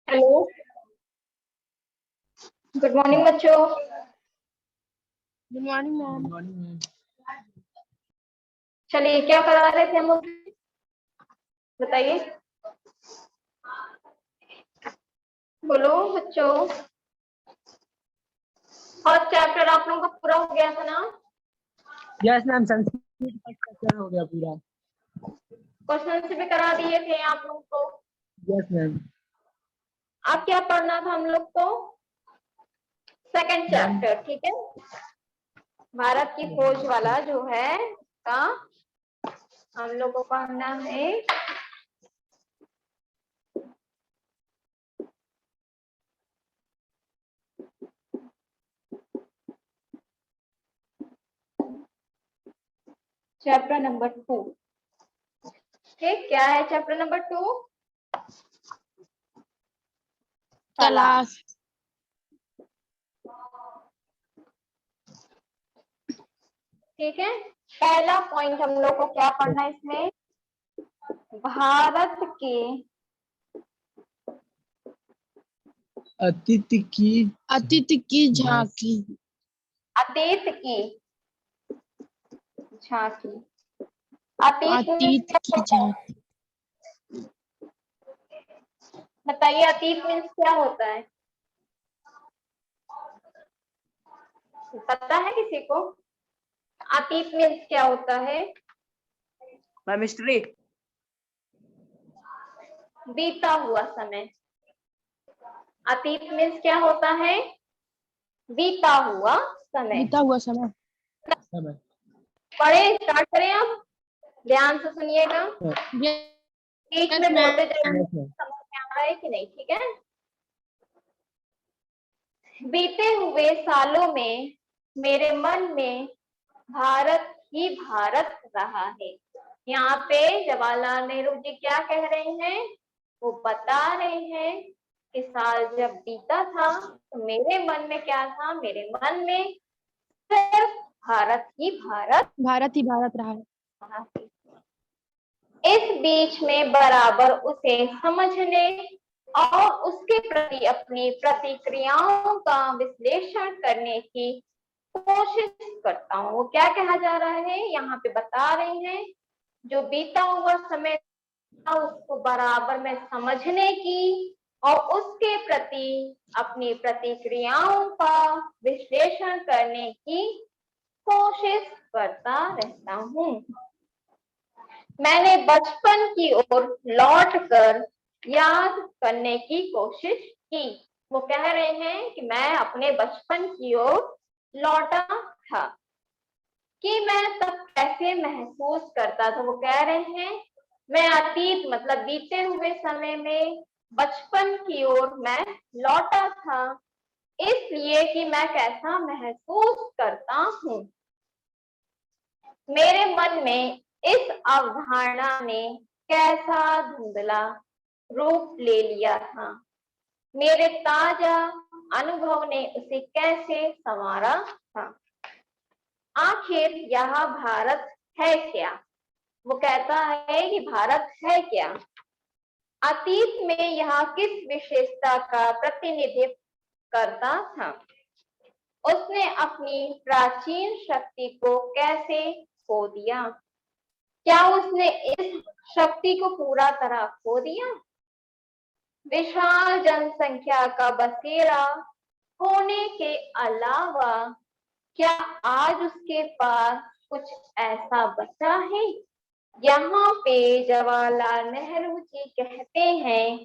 Hello, good morning बच्चों। Good morning ma'am. चलिए, क्या करा रहे थे हम लोग, बताइए। बोलो बच्चों। फर्स्ट चैप्टर आप लोगों का पूरा हो गया था ना? यस मैम, संस्कृत का हो गया पूरा। क्वेश्चन से भी करा दिए थे आप लोगों को। Yes ma'am. अब क्या पढ़ना था हम लोग को? सेकंड चैप्टर, ठीक है। भारत की खोज वाला जो है का हम लोग को पढ़ना है। Chapter number 2। ठीक, क्या है चैप्टर नंबर 2? तलाश। ठीक है, पहला पॉइंट हम लोग को क्या पढ़ना है इसमें? भारत के अतीत की झांकी। अतीत की झांकी। अतीत अतीत की झांकी। बताइए, अतीत मीन्स क्या होता है? पता है किसी को? अतीत मीन्स क्या होता है? Ma'am history. बीता हुआ समय। अतीत मीन्स क्या होता है? बीता हुआ समय। बीता हुआ समय। पढ़े, स्टार्ट करें अब। ध्यान से सुनिएगा, बीच में बोलते जाइए, समझ में आ रहा है कि नहीं? ठीक है। बीते हुए सालों में मेरे मन में भारत ही भारत रहा है। यहाँ पे जवाहरलाल नेहरू जी क्या कह रहे हैं? वो बता रहे हैं कि साल जब बीता था तो मेरे मन में क्या था? मेरे मन में सिर्फ भारत ही भारत रहा है। इस बीच में बराबर उसे समझने और उसके प्रति अपनी प्रतिक्रियाओं का विश्लेषण करने की कोशिश करता हूँ। वो क्या कहा जा रहा है यहाँ पे? बता रहे हैं जो बीता हुआ समय था उसको बराबर में समझने की और उसके प्रति अपनी प्रतिक्रियाओं का विश्लेषण करने की कोशिश करता रहता हूँ। मैंने बचपन की ओर लौटकर याद करने की कोशिश की। वो कह रहे हैं कि मैं अपने बचपन की ओर लौटा था कि मैं तब कैसे महसूस करता था। वो कह रहे हैं मैं अतीत मतलब बीते हुए समय में बचपन की ओर मैं लौटा था, इसलिए कि मैं कैसा महसूस करता हूँ। मेरे मन में इस अवधारणा ने कैसा धुंधला रूप ले लिया था। मेरे ताजा अनुभव ने उसे कैसे संवारा था। आखिर यह भारत है क्या? वो कहता है कि भारत है क्या? अतीत में यह किस विशेषता का प्रतिनिधित्व करता था? उसने अपनी प्राचीन शक्ति को कैसे खो दिया? क्या उसने इस शक्ति को पूरा तरह खो दिया? विशाल जनसंख्या का बसेरा होने के अलावा क्या आज उसके पास कुछ ऐसा बचा है? यहाँ पे जवाहरलाल नेहरू जी कहते हैं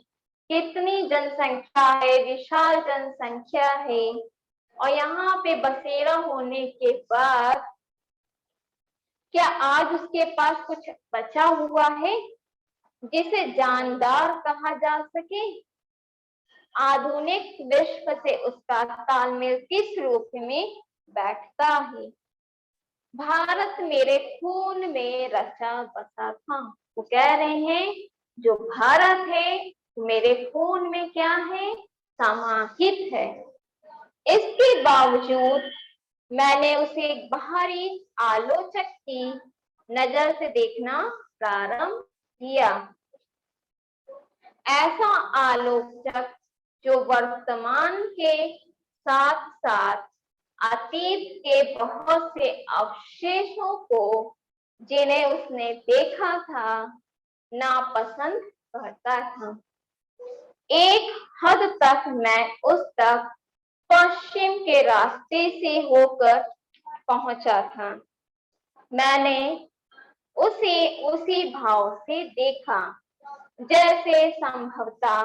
कितनी जनसंख्या है, विशाल जनसंख्या है, और यहाँ पे बसेरा होने के बाद क्या आज उसके पास कुछ बचा हुआ है जिसे जानदार कहा जा सके? आधुनिक विश्व से उसका तालमेल किस रूप में बैठता है? भारत मेरे खून में रचा बसा था। वो कह रहे हैं जो भारत है मेरे खून में क्या है? समाहित है। इसके बावजूद मैंने उसे एक बाहरी आलोचक की नजर से देखना प्रारंभ किया। ऐसा आलोचक जो वर्तमान के साथ साथ अतीत के बहुत से अवशेषों को, जिन्हें उसने देखा था, नापसंद करता था। एक हद तक मैं उस तक पश्चिम के रास्ते से होकर पहुंचा था। मैंने उसे उसी भाव से देखा जैसे संभवतः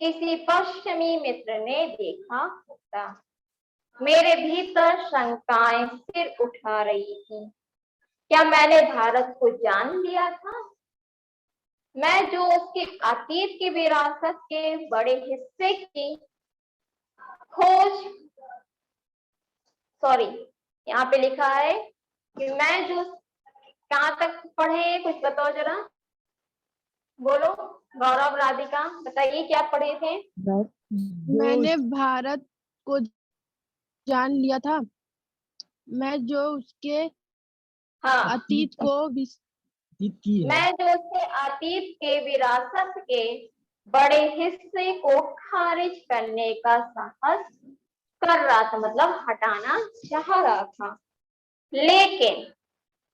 किसी पश्चिमी मित्र ने देखा होता। मेरे भीतर शंकाएं सिर उठा रही थी। क्या मैंने भारत को जान लिया था? मैं जो उसके अतीत की विरासत के बड़े हिस्से की खोज, सॉरी यहाँ पे लिखा है कि मैं जो, कहाँ तक पढ़े कुछ बताओ जरा, बोलो गौरव राधिका बताइए क्या पढ़े थे। मैंने भारत को जान लिया था। मैं जो उसके हाँ, अतीत को मैं जो उसके अतीत के विरासत के बड़े हिस्से को खारिज करने का साहस कर रहा था, मतलब हटाना चाह रहा था। लेकिन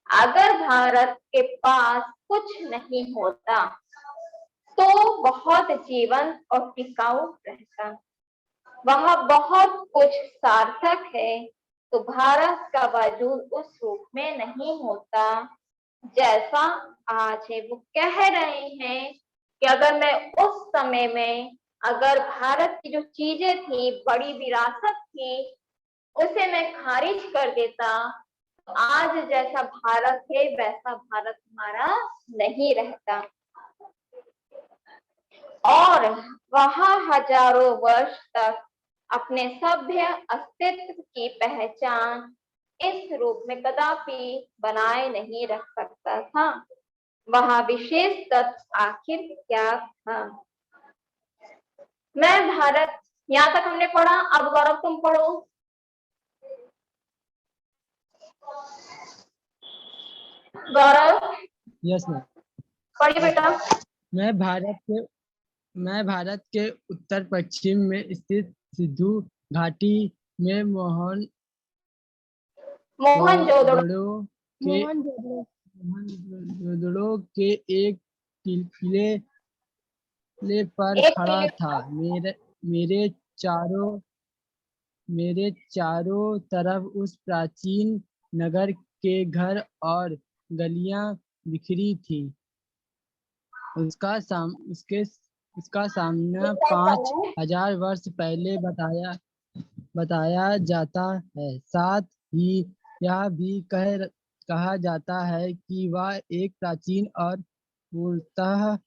अगर भारत के पास कुछ नहीं होता तो बहुत जीवंत और टिकाऊ रहता। वह बहुत कुछ सार्थक है, तो भारत का वजूद उस रूप में नहीं होता जैसा आज है। वो कह रहे हैं कि अगर मैं उस समय में, अगर भारत की जो चीजें थी, बड़ी विरासत थी, उसे मैं खारिज कर देता, तो आज जैसा भारत है वैसा भारत हमारा नहीं रहता। और वह हजारों वर्ष तक अपने सभ्य अस्तित्व की पहचान इस रूप में कदापि बनाए नहीं रख सकता था। वह विशेष तत्व आखिर क्या था? मैं भारत, यहाँ तक हमने पढ़ा। अब गौरव तुम पढ़ो। गौरव यस मैम। पढ़िए बेटा। मैं भारत के उत्तर पश्चिम में स्थित सिंधु घाटी में मोहनजोदड़ो मोहनजोदड़ो के एक किले पर एक खड़ा किले था। मेरे चारों तरफ उस प्राचीन नगर के घर और गलियां बिखरी थी। उसका सामना 5000 वर्ष पहले बताया जाता है। साथ ही यह भी कहा जाता है कि वह एक प्राचीन और पूर्णतः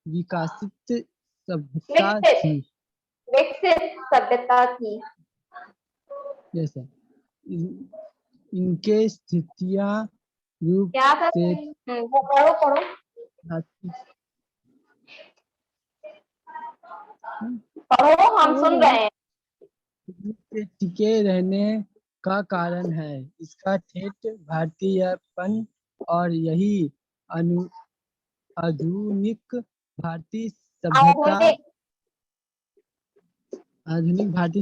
विकसित सभ्यता थी। विकसित सभ्यता थी। जैसे इनके स्थितियां रूप क्या था? से वो पढ़ो। पढ़ो, हम सुन रहे हैं। टिके रहने का कारण है इसका ठेठ भारतीयपन, और यही आधुनिक भारतीय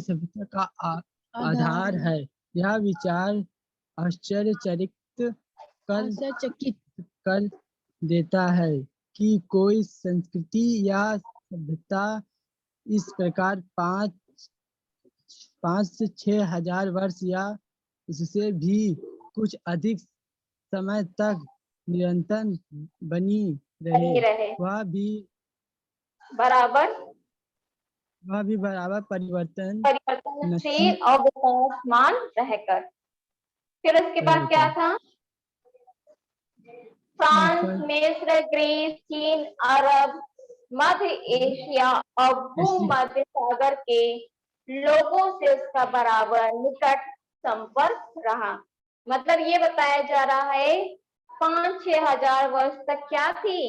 सभ्यता का आधार है। यह विचार आश्चर्यचकित कर देता है कि कोई संस्कृति या सभ्यता इस प्रकार 5 से 6 हजार वर्ष या उससे भी कुछ अधिक समय तक निरंतर बनी रहे। वह भी बराबर परिवर्तनशील और विकासमान रहकर। फिर उसके बाद क्या था? फ्रांस, मिस्र, ग्रीस, चीन, अरब, मध्य एशिया और भूमध्य सागर के लोगों से उसका बराबर निकट संपर्क रहा। मतलब ये बताया जा रहा है 5-6 हजार वर्ष तक क्या थी?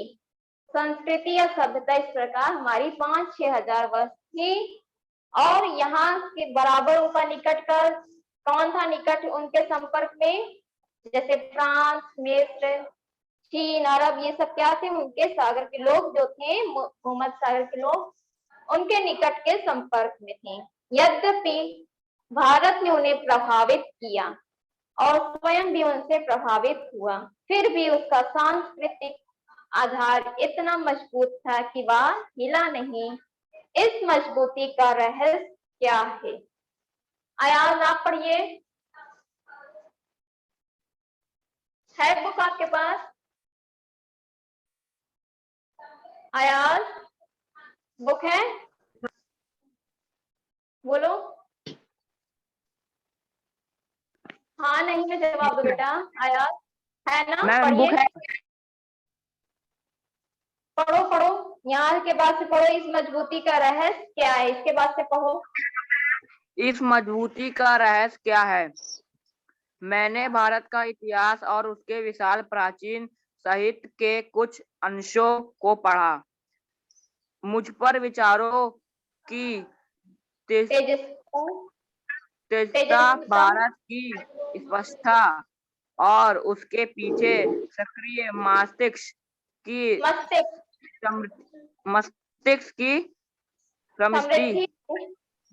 संस्कृति या सभ्यता इस प्रकार हमारी 5-6 हजार वर्ष थी। और यहाँ के बराबर उनका निकट का कौन था? निकट उनके संपर्क में जैसे फ्रांस, मिस्र, चीन, अरब, ये सब क्या थे? उनके सागर के लोग जो थे, भूमध्य सागर के लोग। उनके निकट के संपर्क में थे। यद्यपि भारत ने उन्हें प्रभावित किया और स्वयं भी उनसे प्रभावित हुआ, फिर भी उसका सांस्कृतिक आधार इतना मजबूत था कि वह हिला नहीं। इस मजबूती का रहस्य क्या है? अयाज आप पढ़िए, है बुक आपके पास? अयाज बुक है? बोलो हाँ नहीं में जवाब दो बेटा। अयाज है ना? मैम बुक पढ़िए, है। पढ़ो पढ़ो, यहाँ के बाद से पढ़ो। इस मजबूती का रहस्य क्या है? इसके बाद से पढ़ो। इस मजबूती का रहस्य क्या है? मैंने भारत का इतिहास और उसके विशाल प्राचीन साहित्य के कुछ अंशों को पढ़ा। मुझ पर विचारों की तेजता, भारत की स्पष्टता और उसके पीछे सक्रिय मस्तिष्क की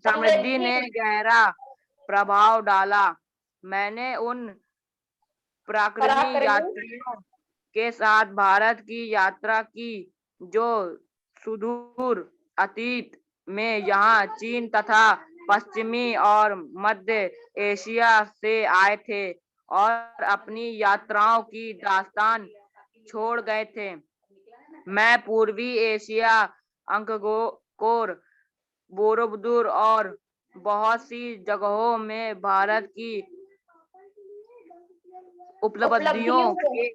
समृद्धि ने गहरा प्रभाव डाला। मैंने उन पराक्रमी यात्रियों के साथ भारत की यात्रा की जो सुदूर अतीत में यहाँ चीन तथा पश्चिमी और मध्य एशिया से आए थे और अपनी यात्राओं की दास्तान छोड़ गए थे। मैं पूर्वी एशिया, अंगकोर, बोरोबुदुर और बहुत सी जगहों में भारत की उपलब्धियों के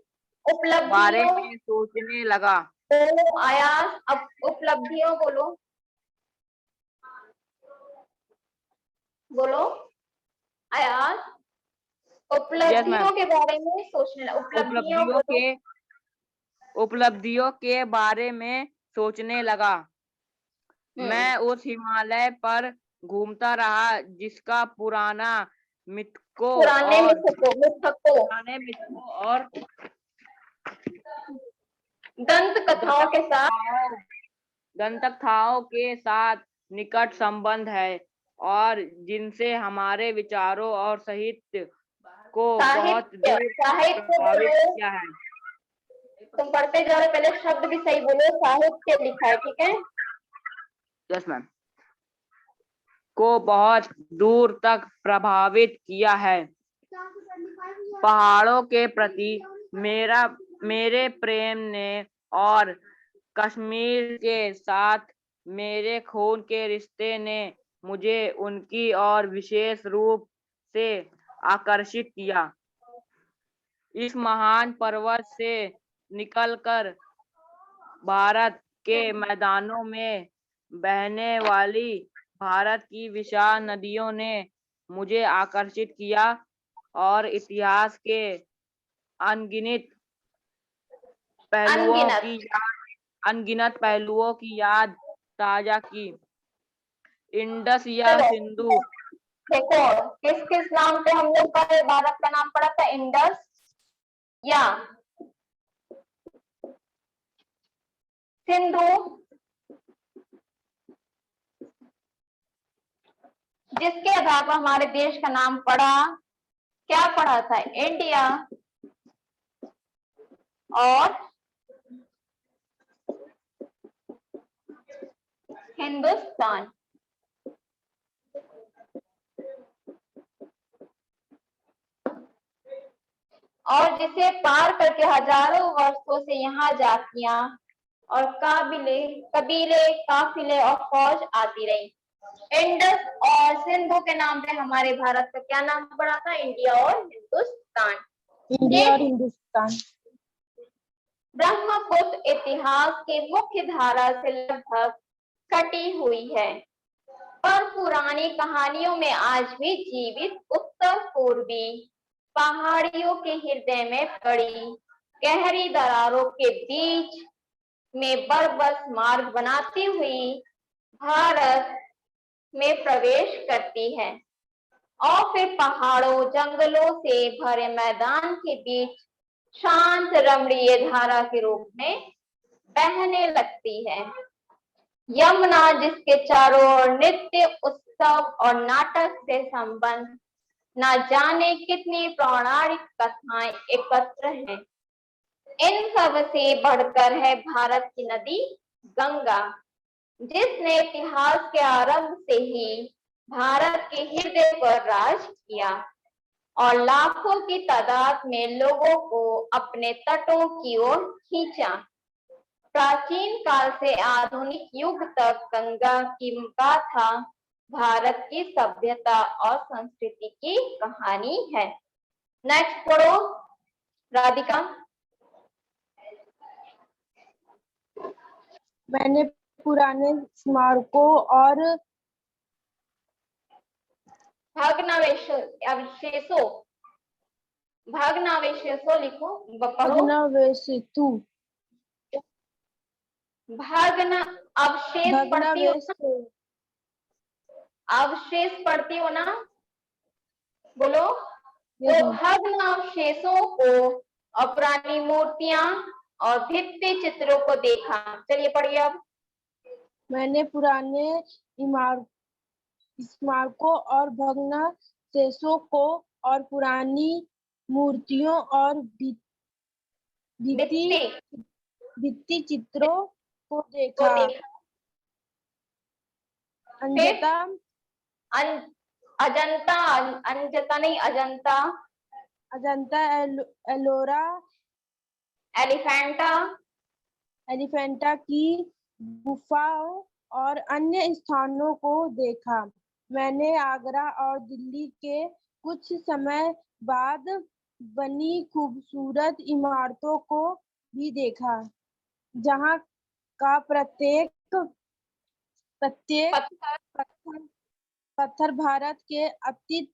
बारे में सोचने लगा। आयास, अब उपलब्धियों बोलो, बोलो आयास, उपलब्धियों के बारे में सोचने लगा। उपलब्धियों के बारे में सोचने लगा। मैं उस हिमालय पर घूमता रहा जिसका पुराने मिथकों और दंतकथाओं के साथ निकट संबंध है और जिनसे हमारे विचारों और साहित्य को बहुत दूर प्रभावित किया है। तुम पढ़ते जा रहे, पहले शब्द भी सही बोलो। साहित्य लिखा है, ठीक है? Yes ma'am. को बहुत दूर तक प्रभावित किया है। पहाड़ों के प्रति मेरे प्रेम ने और कश्मीर के साथ मेरे खून के रिश्ते ने मुझे उनकी ओर विशेष रूप से आकर्षित किया। इस महान पर्वत से निकलकर भारत के मैदानों में बहने वाली भारत की विशाल नदियों ने मुझे आकर्षित किया और इतिहास के अनगिनत पहलुओं की याद ताजा की। इंडस या सिंधु, देखो किस किस नाम पे हम लोग का भारत का नाम पड़ा था? इंडस या सिंधु? जिसके आधार पर हमारे देश का नाम पड़ा, क्या पड़ा था? इंडिया और हिंदुस्तान। और जिसे पार करके हजारों वर्षों से यहाँ जातियां और कबीले, काफिले और फौज आती रही। इंडस और सिंधु के नाम पे हमारे भारत का क्या नाम पड़ा था? इंडिया और हिंदुस्तान। इंडिया और हिंदुस्तान। ब्रह्मपुत्र इतिहास की मुख्य धारा से लगभग कटी हुई है, पर पुरानी कहानियों में आज भी जीवित उत्तर पूर्वी पहाड़ियों के हृदय में पड़ी गहरी दरारों के बीच में बरबस मार्ग बनाती हुई भारत में प्रवेश करती है और फिर पहाड़ों, जंगलों से भरे मैदान के बीच शांत रमणीय धारा के रूप में बहने लगती है। यमुना जिसके चारों ओर नृत्य उत्सव और नाटक से संबंध न जाने कितनी पौराणिक कथाएं एकत्र हैं। इन सब से बढ़कर है भारत की नदी गंगा, जिसने इतिहास के आरंभ से ही भारत के हृदय पर राज किया और लाखों की तादाद में लोगों को अपने तटों की ओर खींचा। प्राचीन काल से आधुनिक युग तक गंगा की गाथा भारत की सभ्यता और संस्कृति की कहानी है। नेक्स्ट पढ़ो राधिका। मैंने पुराने स्मारकों और भग्नावशेषों लिखो, पढ़ो। भग्न अवशेष पढ़ती हो, अवशेष पढ़ती हो ना, बोलो। तो भग्न अवशेषों को और पुरानी मूर्तियां और भित्ति चित्रों को देखा। चलिए पढ़िए अब। मैंने पुराने स्मारकों और भग्नावशेषों को और पुरानी मूर्तियों और भित्ति चित्रों को देखा। अजंता एलोरा एलिफेंटा की गुफाओं और अन्य स्थानों को देखा। मैंने आगरा और दिल्ली के कुछ समय बाद बनी खूबसूरत इमारतों को भी देखा, जहां का प्रत्येक पत्थर भारत के अतीत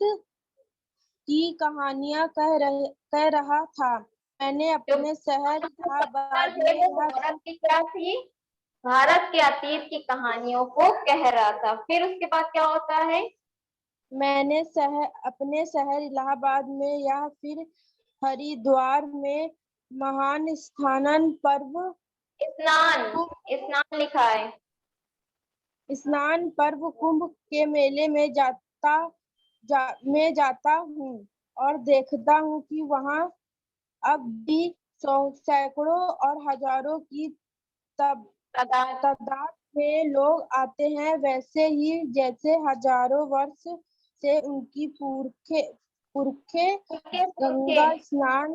की कहानियां कह रहा था। मैंने अपने शहर भारत के अतीत की कहानियों को कह रहा था। फिर उसके बाद क्या होता है? मैंने अपने शहर इलाहाबाद में या फिर हरिद्वार में महान स्नान लिखा है। स्नान पर्व कुंभ के मेले में जाता हूँ और देखता हूँ कि वहाँ अब भी सैकड़ों और हजारों की तादाद में लोग आते हैं, वैसे ही जैसे हजारों वर्ष से उनकी पुरखे गंगा स्नान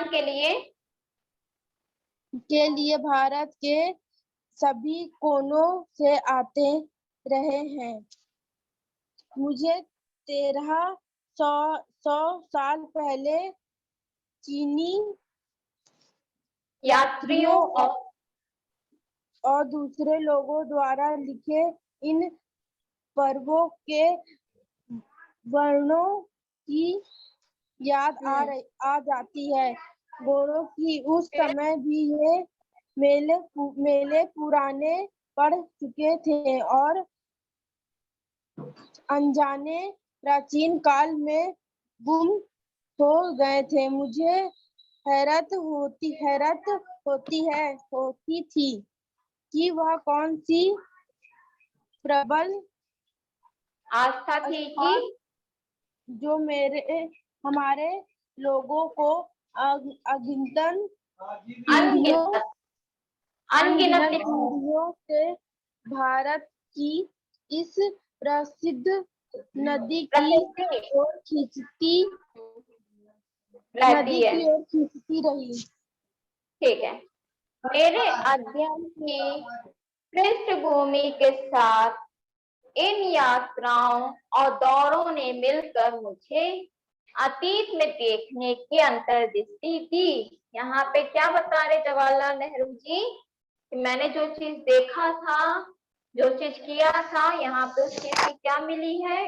के लिए भारत के सभी कोनों से आते रहे हैं। मुझे 1300 साल पहले चीनी यात्रियों और दूसरे लोगों द्वारा लिखे इन पर्वों के वर्णों की याद आ जाती है। गोरों की उस समय भी ये मेले पुराने पड़ चुके थे और अनजाने प्राचीन काल में गुम हो गए थे। मुझे हैरत होती थी कि वह कौन सी प्रबल आस्था थी कि जो हमारे लोगों को अनगिनत पीढ़ियों से भारत की इस प्रसिद्ध नदी की ओर खींचती रही। ठीक है। मेरे अध्ययन की पृष्ठभूमि के साथ इन यात्राओं और दौरों ने मिलकर मुझे अतीत में देखने की अंतर्दृष्टि दी। यहाँ पे क्या बता रहे जवाहरलाल नेहरू जी कि मैंने जो चीज देखा था, जो चीज किया था, यहाँ पे उस चीज की क्या मिली है,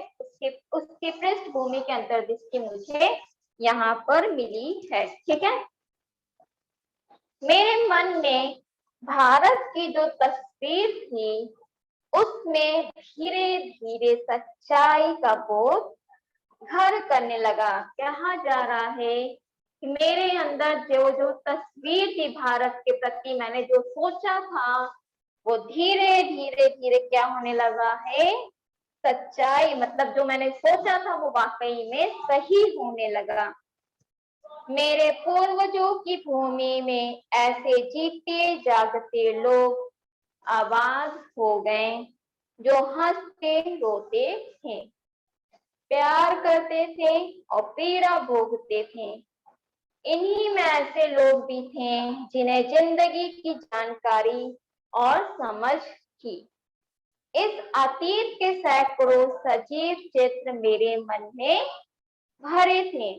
उसकी पृष्ठभूमि की अंतर्दृष्टि मुझे यहाँ पर मिली है। ठीक है। मेरे मन में भारत की जो तस्वीर थी उसमें धीरे धीरे सच्चाई का बोध घर करने लगा। कहा जा रहा है मेरे अंदर जो जो तस्वीर थी भारत के प्रति, मैंने जो सोचा था, वो धीरे धीरे धीरे क्या होने लगा है, सच्चाई, मतलब जो मैंने सोचा था वो वाकई में सही होने लगा। मेरे पूर्वजों की भूमि में ऐसे जीते जागते लोग आबाद हो गए जो हंसते रोते थे, प्यार करते थे और पीड़ा भोगते थे। इन्हीं में ऐसे लोग भी थे जिन्हें जिंदगी की जानकारी और समझ थी। इस अतीत के सैकड़ों सजीव चित्र मेरे मन में भरे थे।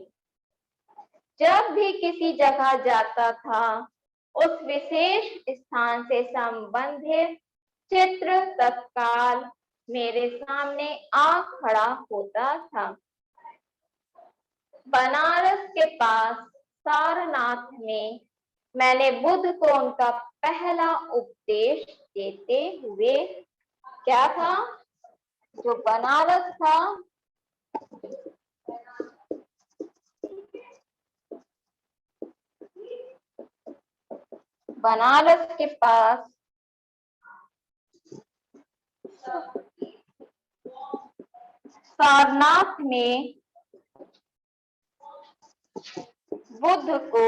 जब भी किसी जगह जाता था, उस विशेष स्थान से संबंधित चित्र तत्काल मेरे सामने आ खड़ा होता था। बनारस के पास सारनाथ में मैंने बुद्ध को उनका पहला उपदेश देते हुए, क्या था, जो बनारस था, बनारस के पास सारनाथ में बुद्ध को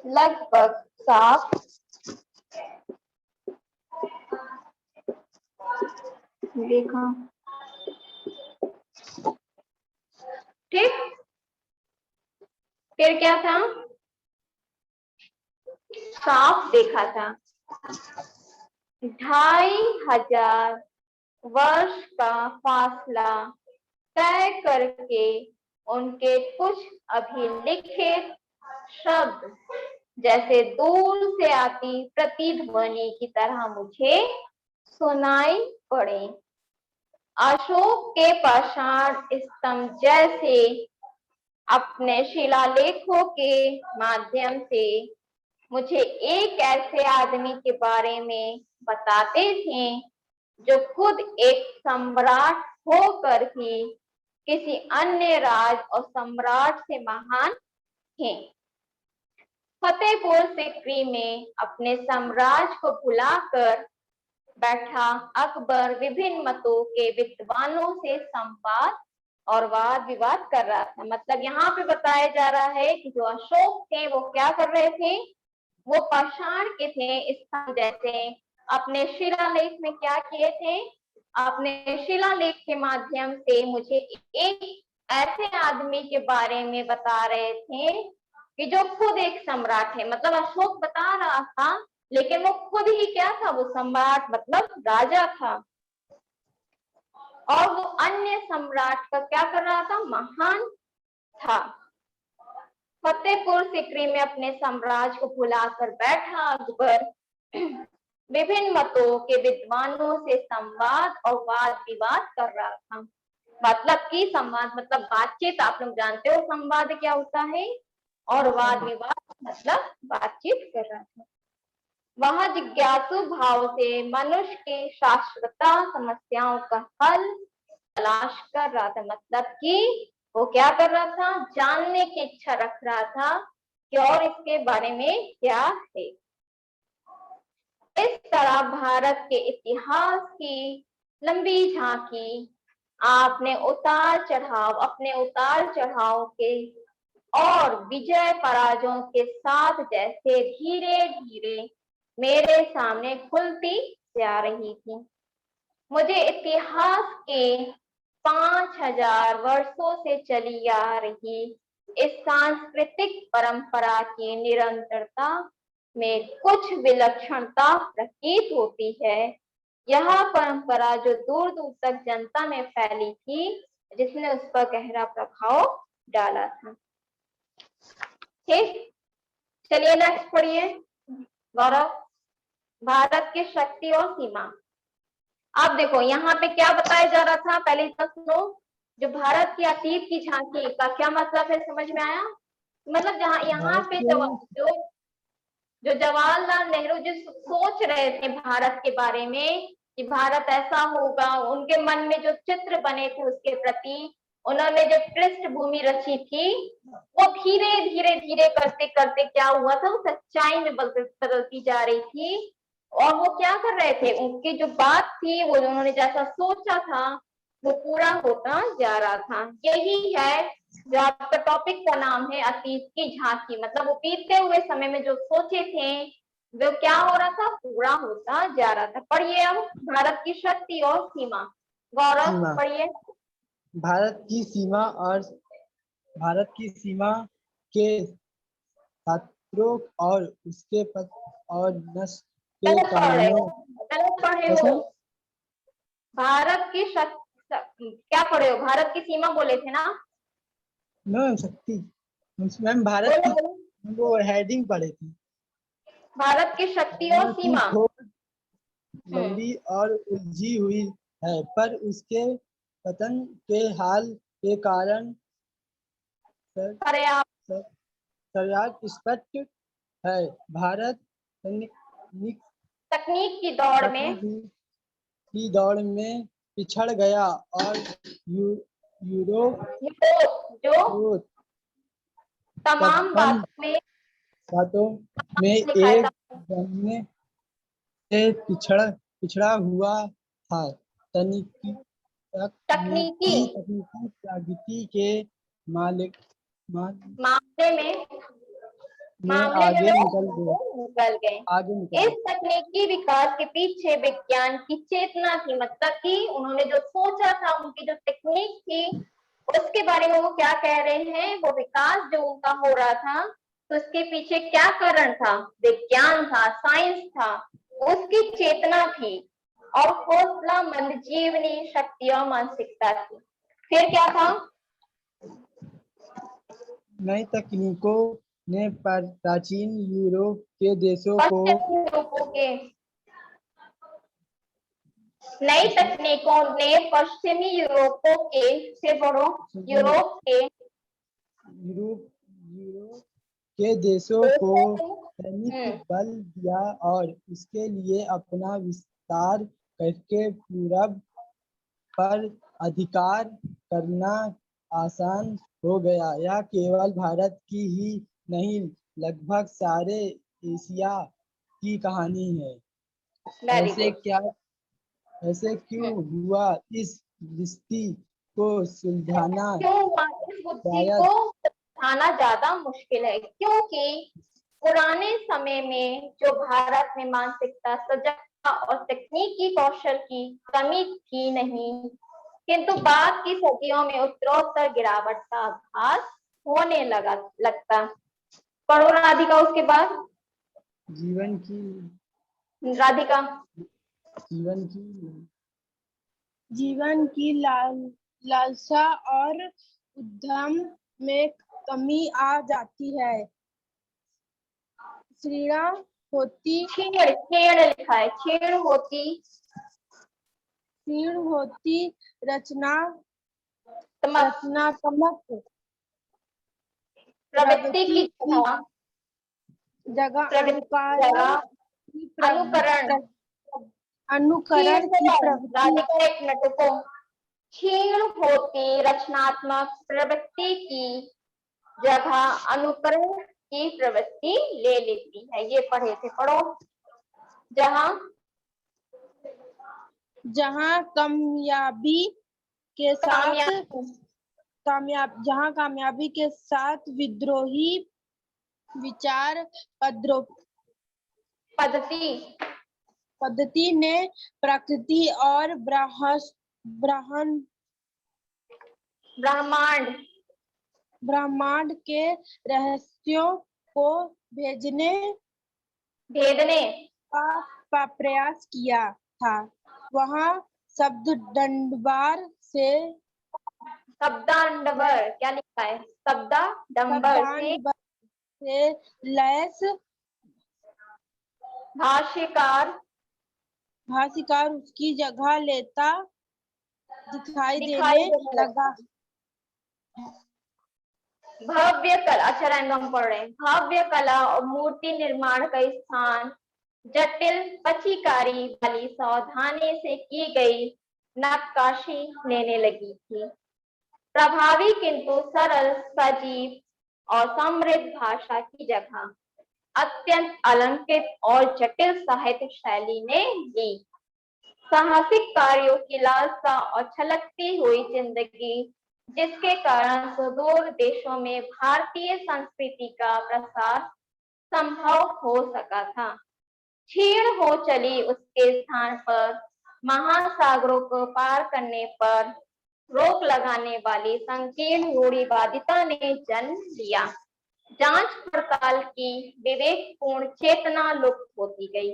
लगभग साफ देखा, ठीक। फिर क्या था, साफ देखा था। 2500 वर्ष का फासला तय करके उनके कुछ अभिलिखित शब्द जैसे दूर से आती प्रतिध्वनि की तरह मुझे सुनाई पड़े। अशोक के पाषाण स्तंभ जैसे अपने शिलालेखों के माध्यम से मुझे एक ऐसे आदमी के बारे में बताते थे जो खुद एक सम्राट होकर भी किसी अन्य राज और सम्राट से महान थे। फतेहपुर सिकरी में अपने साम्राज्य को भुलाकर बैठा अकबर विभिन्न मतों के विद्वानों से संवाद और वाद विवाद कर रहा था। मतलब यहाँ पे बताया जा रहा है कि जो अशोक थे वो क्या कर रहे थे, वो पाषाण के थे स्तंभ जैसे। अपने शिलालेख में क्या किए थे, अपने शिलालेख के माध्यम से मुझे एक ऐसे आदमी के बारे में बता रहे थे कि जो खुद एक सम्राट है। मतलब अशोक बता रहा था, लेकिन वो खुद ही क्या था, वो सम्राट मतलब राजा था, और वो अन्य सम्राट का क्या कर रहा था, महान था। फतेहपुर सिकरी में अपने साम्राज्य को भुलाकर बैठा अकबर विभिन्न मतों के विद्वानों से संवाद और वाद विवाद कर रहा था। मतलब कि संवाद मतलब बातचीत, आप लोग जानते हो संवाद क्या होता है, और वाद विवाद मतलब बातचीत कर रहा था। वह जिज्ञासु भाव से मनुष्य के शाश्वता समस्याओं का हल तलाश कर रहा था। मतलब कि वो क्या कर रहा था, जानने की इच्छा रख रहा था कि और इसके बारे में क्या है। इस तरह भारत के इतिहास की लंबी झांकी अपने उतार चढ़ाव के और विजय पराजयों के साथ जैसे धीरे धीरे मेरे सामने खुलती जा रही थी। मुझे इतिहास के 5000 वर्षों से चली आ रही इस सांस्कृतिक परंपरा की निरंतरता में कुछ विलक्षणता प्रतीत होती है। यह परंपरा जो दूर दूर तक जनता में फैली थी, जिसने उस पर गहरा प्रभाव डाला था। ठीक, चलिए नेक्स्ट पढ़िए गौरव। भारत की शक्ति और सीमा। अब देखो यहाँ पे क्या बताया जा रहा था, पहले तक सुनो। जो भारत की अतीत की झांकी का क्या मतलब है, समझ में आया? मतलब जहाँ यहाँ भारत पे के जो जो जवाहरलाल नेहरू जो सोच रहे थे भारत के बारे में कि भारत ऐसा होगा, उनके मन में जो चित्र बने थे उसके प्रति उन्होंने जो पृष्ठभूमि रची थी, वो धीरे धीरे धीरे करते करते क्या हुआ था, वो सच्चाई में बदलती जा रही थी। और वो क्या कर रहे थे, उनकी जो बात थी, वो उन्होंने जैसा सोचा था वो पूरा होता जा रहा था। यही है जो आपका टॉपिक का नाम है, अतीत की झांकी। मतलब वो बीतते हुए समय में जो सोचे थे वो क्या हो रहा था, पूरा होता जा रहा था। पढ़िए अब, भारत की शक्ति और सीमा। गौरव सीमा। पढ़िए। भारत की सीमा और भारत की सीमा के छात्रों और उसके पथ और नष्ट के गलत पढ़ रहे कारणों। हो, गलत पढ़े कैसे? हो। भारत की क्या पढ़े हो, भारत की सीमा बोले थे ना? मैम शक्ति, मैम भारत बोलो की बोलो। वो हेडिंग पढ़े थे। भारत की शक्ति और भारत की सीमा। खोज लंबी और उलझी हुई है, पर उसके पतन के हाल के कारण अरे आप सर्यात स्पष्ट है। भारत तकनीक तकनीक की दौड़ में की दौड़ में पिछड़ गया और यूरोप जो को तमाम तमाम बातों में दिखाया एक बनने से पिछड़ा हुआ था। तकनीकी तकनीकी तकनीकी प्रगति के मालिक मामले में आगे निकल गए। निकल गए। इस तकनीकी विकास के पीछे विज्ञान की चेतना थी, मतलब कि उन्होंने जो सोचा था, उनकी जो तकनीक थी, उसके बारे में वो क्या कह रहे हैं, वो विकास जो उनका हो रहा था, तो उसके पीछे क्या कारण था, विज्ञान था, साइंस था, उसकी चेतना थी और हौसला मंद जीवनी शक्ति और मानसिकता थी। फिर क्या था? नई तकनीकों ने प्राचीन यूरोप के देशों को नई तकनीकों ने पश्चिमी यूरोपों के यूरोप के देशों को सैनिक बल दिया और उसके लिए अपना विस्तार करके पूरब पर अधिकार करना आसान हो गया। यह केवल भारत की ही नहीं, लगभग सारे एशिया की कहानी है। ऐसे क्यों हुआ, इस रिश्ते को सुलझाना ज्यादा मुश्किल है, क्योंकि पुराने समय में जो भारत में मानसिकता, सजगता और तकनीकी कौशल की कमी थी नहीं, किंतु बाद की सदियों में उत्तरोत्तर गिरावट का आभास होने लगता। पढ़ो राधिका उसके बाद। जीवन की राधिका जीवन की लालसा और उद्यम में कमी आ जाती है। श्रीणा होती छेड़ लिखा है, छेड़ होती रचनात्मक प्रवृत्ति की जगह अनुकरण की प्रवृत्ति एक मिनट को। छीण होती रचनात्मक प्रवृत्ति की जगह अनुकरण की प्रवृत्ति ले लेती है। ये पढ़े थे, पढ़ो। जहाँ कामयाबी के साथ विद्रोही विचार पद्धति ने प्रकृति और ब्रह्मांड के रहस्यों को भेदने का प्रयास किया था। वहाँ शब्दाडंबर क्या लिखा है, शब्दाडंबर से लैस भाष्यकार उसकी जगह लेता दिखाई देने लगा। भव्य कला, अच्छा रैंडम पढ़ रहे हैं। भव्य कला और मूर्ति निर्माण का स्थान जटिल पचिकारी वाली सावधानी से की गई नक्काशी लेने लगी थी। प्रभावी किंतु सरल, सजीव और समृद्ध भाषा की जगह अत्यंत अलंकृत और जटिल साहित्य शैली ने ली। साहसिक कार्यों की लालसा और छलकती हुई जिंदगी, जिसके कारण सुदूर देशों में भारतीय संस्कृति का प्रसार संभव हो सका था। क्षीण हो चली उसके स्थान पर महासागरों को पार करने पर रोक लगाने वाली संकीर्ण रूढ़िवादिता ने जन्म लिया। जांच पड़ताल की विवेकपूर्ण चेतना लुप्त होती गई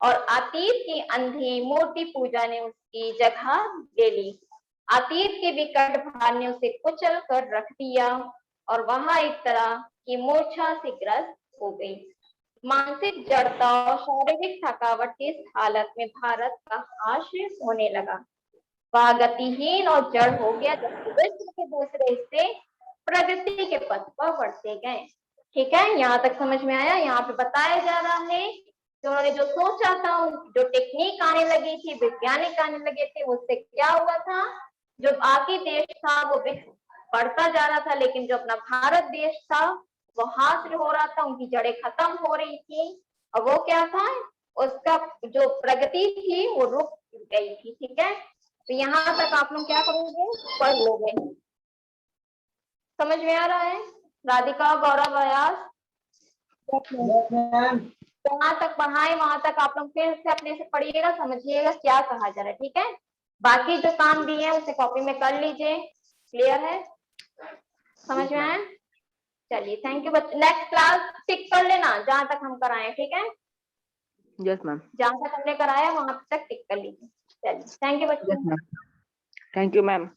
और अतीत की अंधी मूर्ति पूजा ने उसकी जगह ले ली। अतीत के विकट भार ने उसे कुचल कर रख दिया और वह एक तरह की मूर्छा से ग्रस्त हो गई। मानसिक जड़ता और शारीरिक थकावट की इस हालत में भारत का आश्रय होने लगा। वह गतिहीन और जड़ हो गया, जबकि विश्व के दूसरे हिस्से प्रगति के पथ पर बढ़ते गए। ठीक है, यहाँ तक समझ में आया। यहाँ पे बताया जा रहा है कि उन्होंने जो सोचा था, जो टेक्निक आने लगी थी, वैज्ञानिक आने लगे थे, उससे क्या हुआ था, जो बाकी देश था वो बढ़ता जा रहा था, लेकिन जो अपना भारत देश था वो हासिल हो रहा था, उनकी जड़ें खत्म हो रही थी। और वो क्या था, उसका जो प्रगति थी वो रुक गई थी। ठीक है, तो यहाँ तक आप लोग क्या करोगे, पढ़ लोगे। समझ में आ रहा है? राधिका, गौरव, अयास, जहाँ तक पढ़ाए वहां तक आप लोग फिर से अपने से पढ़िएगा, समझिएगा क्या कहा जा रहा है। ठीक है, बाकी जो काम दिए हैं उसे कॉपी में कर लीजिए। क्लियर है? समझ में आया? चलिए, थैंक यू बच्चे। नेक्स्ट क्लास टिक कर लेना जहां तक हम कराए। ठीक है? Yes ma'am. जहां तक हमने कराया वहां तक टिक कर लीजिए। चलिए, थैंक यू बच्चे। Thank you ma'am.